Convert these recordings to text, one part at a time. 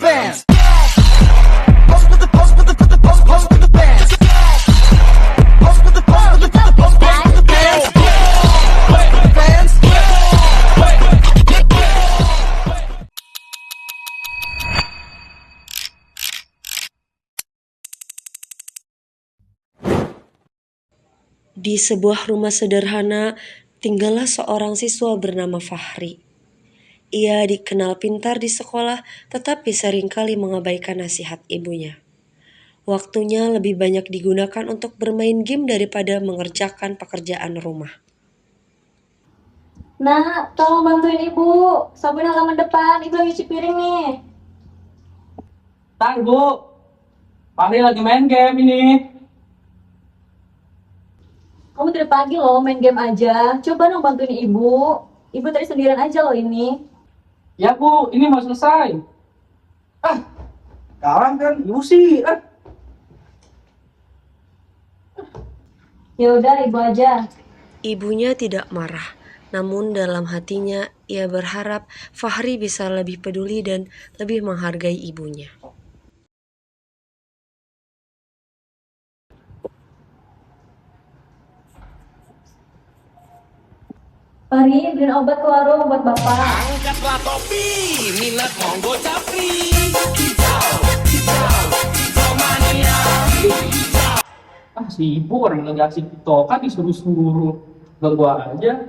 bands. Di sebuah rumah sederhana, tinggallah seorang siswa bernama Fahri. Ia dikenal pintar di sekolah, tetapi seringkali mengabaikan nasihat ibunya. Waktunya lebih banyak digunakan untuk bermain game daripada mengerjakan pekerjaan rumah. Nak, tolong bantuin ibu. Sabun halaman depan, ibu lagi cuci piring nih. Ntar Bu, Fahri lagi main game ini. Kamu dari pagi loh main game aja. Coba dong bantuin ibu. Ibu tadi sendirian aja loh ini. Ya Bu, ini mau selesai. Sekarang kan ibu sih. Ya udah ibu aja. Ibunya tidak marah, namun dalam hatinya ia berharap Fahri bisa lebih peduli dan lebih menghargai ibunya. Fahri, beliin obat ke warung buat bapak. Angkatlah topi, minat monggo capri. Hijau, hijau, hijau mania. Si ibu orang lagi asik tiktokan disuruh-suruh. Ganggu aja.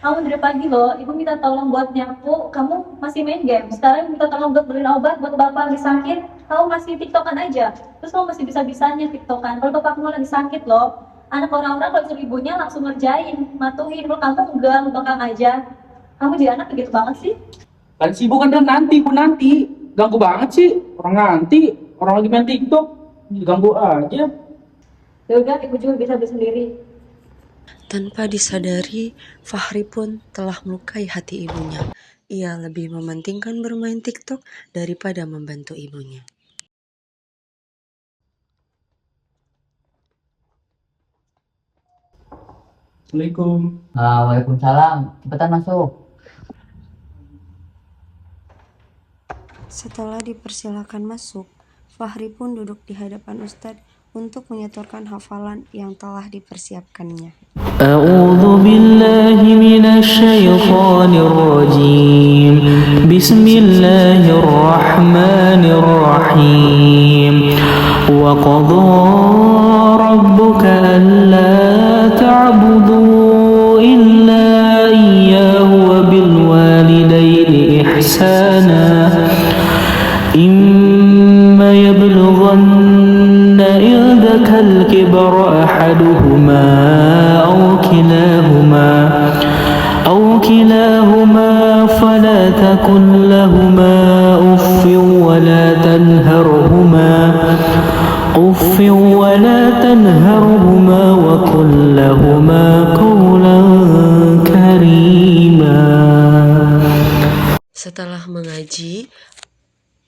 Kamu dari pagi loh, ibu minta tolong buat nyapu, kamu masih main game. Sekarang minta tolong buat beliin obat buat bapak lagi sakit, kamu masih tiktokan aja. Terus kamu masih bisa-bisanya tiktokan. Kalau bapak kamu lagi sakit loh, anak orang-orang kalau suruh ibunya langsung ngerjain, matuin. Kalau kamu enggak, lu bakal aja. Kamu jadi anak begitu banget sih. Kan sibuk kan dan nanti Bu nanti. Ganggu banget sih. Orang nanti, orang lagi main TikTok. Ganggu aja. Ya udah, ibu juga bisa beli sendiri. Tanpa disadari, Fahri pun telah melukai hati ibunya. Ia lebih mementingkan bermain TikTok daripada membantu ibunya. Assalamualaikum. Waalaikumsalam, cepetan masuk. Setelah dipersilakan masuk, Fahri pun duduk di hadapan Ustadz untuk menyetorkan hafalan yang telah dipersiapkannya. أعوذ بالله من الشيطان الرجيم بسم الله الرحمن الرحيم وقضى ربك ألا تعبدوا إلا إياه وبالوالدين إحسانا إما يبلغن عندك الكبر أحدهما أو كلاهما فلا تكن لهما أف ولا تنهرهما وقل لهما قولا كريما. Setelah mengaji,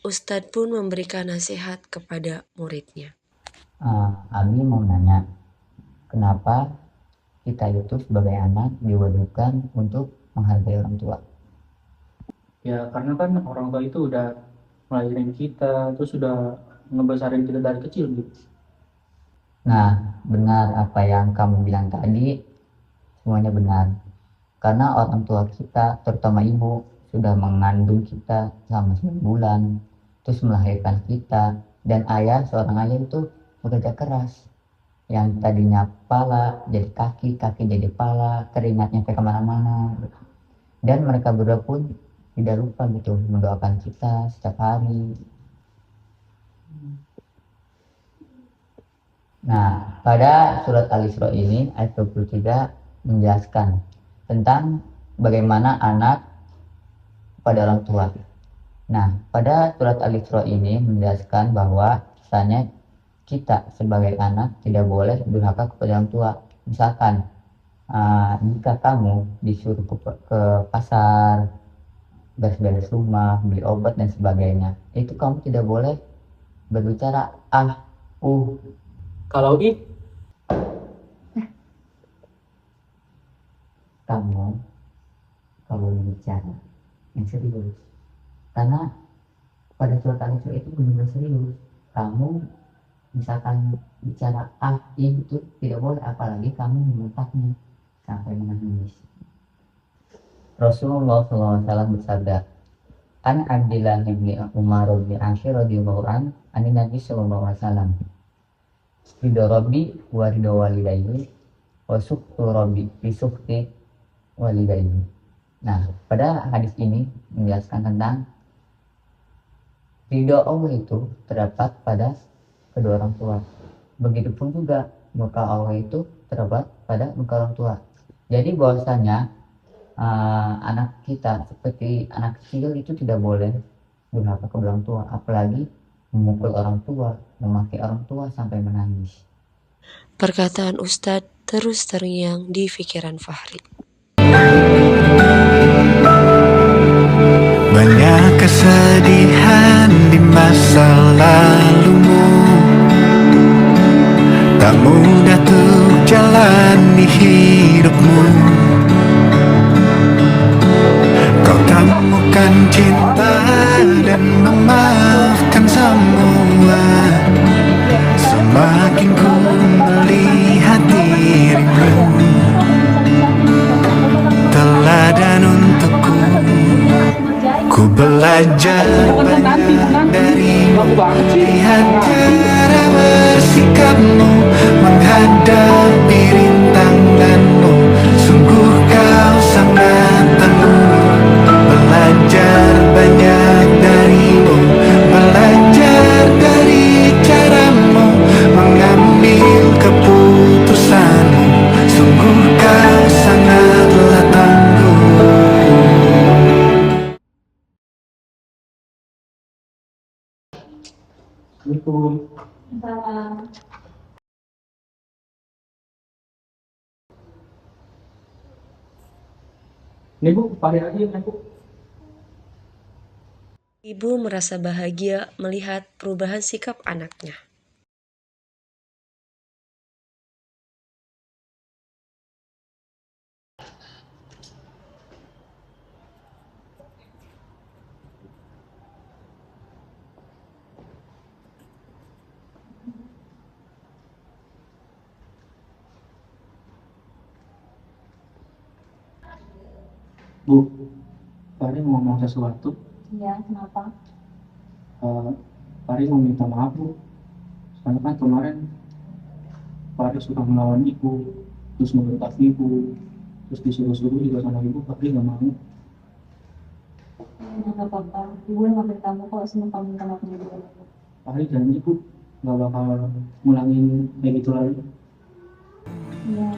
Ustadz pun memberikan nasihat kepada muridnya. Abi mau nanya, kenapa kita itu sebagai anak diwajibkan untuk menghargai orang tua? Ya karena kan orang tua itu udah melahirin kita, terus udah ngebesarin kita dari kecil gitu. Nah, benar apa yang kamu bilang tadi, semuanya benar. Karena orang tua kita, terutama ibu, sudah mengandung kita selama 9 bulan, terus melahirkan kita, dan seorang ayah itu bekerja keras. Yang tadinya pala jadi kaki, kaki jadi pala, keringatnya sampai kemana-mana. Dan mereka berdua pun tidak lupa gitu mendoakan kita setiap hari. Nah, pada surat Al-Isra ini ayat 23 menjelaskan tentang bagaimana anak pada orang tua. Nah, pada surat Al-Isra ini menjelaskan bahwa misalnya kita sebagai anak tidak boleh durhaka kepada orang tua. Misalkan jika kamu disuruh ke pasar, beres-beres rumah, beli obat dan sebagainya, itu kamu tidak boleh berbicara Kalau kamu kalau bicara yang serius, karena pada surat Al-Isra itu benar-benar serius. Kamu misalkan bicara itu tidak boleh, apalagi kamu membentaknya sampai menangis. Rasulullah SAW bersabda, An Abdillah bin Umar bin Ashir radhiyallahu an Nabi sallallahu alaihi wasallam, ridho Rabbi wa ridho walidayni wa sukhtu Rabbi bi sukhti walidayni. Nah, pada hadis ini menjelaskan tentang ridho Allah itu terdapat pada kedua orang tua. Begitupun juga murka Allah itu terdapat pada muka orang tua. Jadi bahwasanya anak kita seperti anak kecil itu tidak boleh durhaka ke orang tua, apalagi memukul orang tua, memaki orang tua sampai menangis. Perkataan Ustadz terus terngiang di pikiran Fahri. Banyak kesedihan di masa lalumu, tak mudah untuk jalani hidupmu. Kau temukan cinta dan memaafkan semua. Semakin ku melihat dirimu, teladan untukku. Ku belajar banyak darimu, lihat cara bersikapmu menghadapi rintanganmu. Sungguh kau sangat tangguh. Belajar banyak darimu, belajar dari caramu mengambil keputusanmu. Sungguh kau sangatlah tangguh. Assalamualaikum. Ini Bu, Fahri aja ya Bu. Ibu merasa bahagia melihat perubahan sikap anaknya. Bu, Fahri mau ngomong sesuatu. Iya, kenapa? Fahri mau minta maaf Bu. Karena kan kemarin Fahri suka melawan ibu, terus membentak ibu, terus disuruh-suruh juga sama ibu. Fahri nggak mau. Nggak apa-apa, ibu yang maafin kamu kalau semua kamu minta maaf juga. Fahri janji Bu, nggak bakal ngulangin kayak gitu lagi. Iya.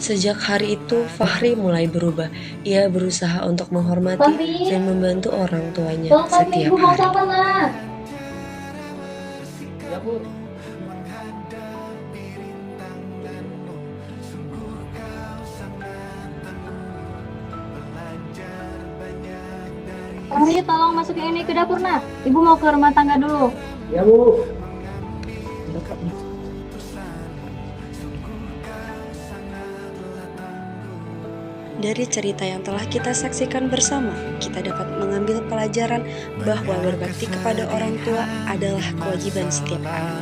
Sejak hari itu, Fahri mulai berubah. Ia berusaha untuk menghormati Fahri, dan membantu orang tuanya tolong kami setiap ibu mau hari. sama nak. Ya Bu. Fahri, tolong masukin ini ke dapur nak. Ibu mau ke rumah tangga dulu. Ya Bu. Dari cerita yang telah kita saksikan bersama, kita dapat mengambil pelajaran bahwa berbakti kepada orang tua adalah kewajiban setiap anak.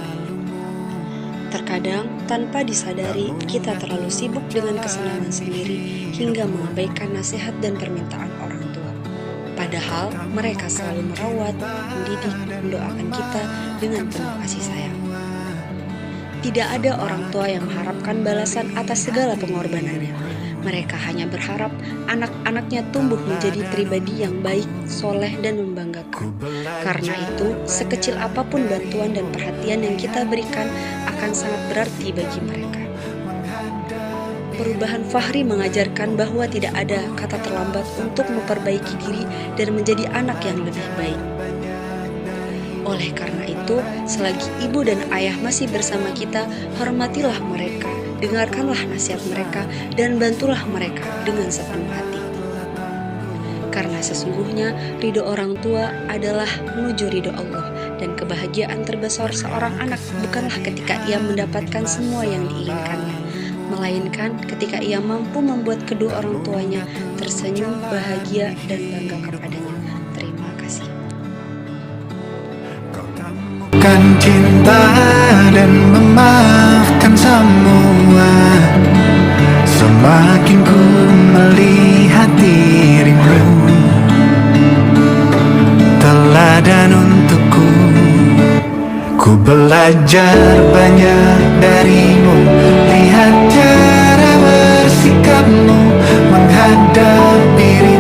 Terkadang, tanpa disadari, kita terlalu sibuk dengan kesenangan sendiri hingga mengabaikan nasihat dan permintaan orang tua. Padahal, mereka selalu merawat, mendidik, mendoakan kita dengan penuh kasih sayang. Tidak ada orang tua yang mengharapkan balasan atas segala pengorbanannya. Mereka hanya berharap anak-anaknya tumbuh menjadi pribadi yang baik, soleh, dan membanggakan. Karena itu, sekecil apapun bantuan dan perhatian yang kita berikan akan sangat berarti bagi mereka. Perubahan Fahri mengajarkan bahwa tidak ada kata terlambat untuk memperbaiki diri dan menjadi anak yang lebih baik. Oleh karena itu, selagi ibu dan ayah masih bersama kita, hormatilah mereka, dengarkanlah nasihat mereka, dan bantulah mereka dengan sepenuh hati. Karena sesungguhnya ridho orang tua adalah menuju ridho Allah, dan kebahagiaan terbesar seorang anak bukanlah ketika ia mendapatkan semua yang diinginkannya, melainkan ketika ia mampu membuat kedua orang tuanya tersenyum, bahagia, dan bangga kepadanya. Terima kasih. Kan cinta dan memaafkan semua. Semakin ku melihat dirimu, teladan untukku. Ku belajar banyak darimu. Lihat cara bersikapmu menghadapi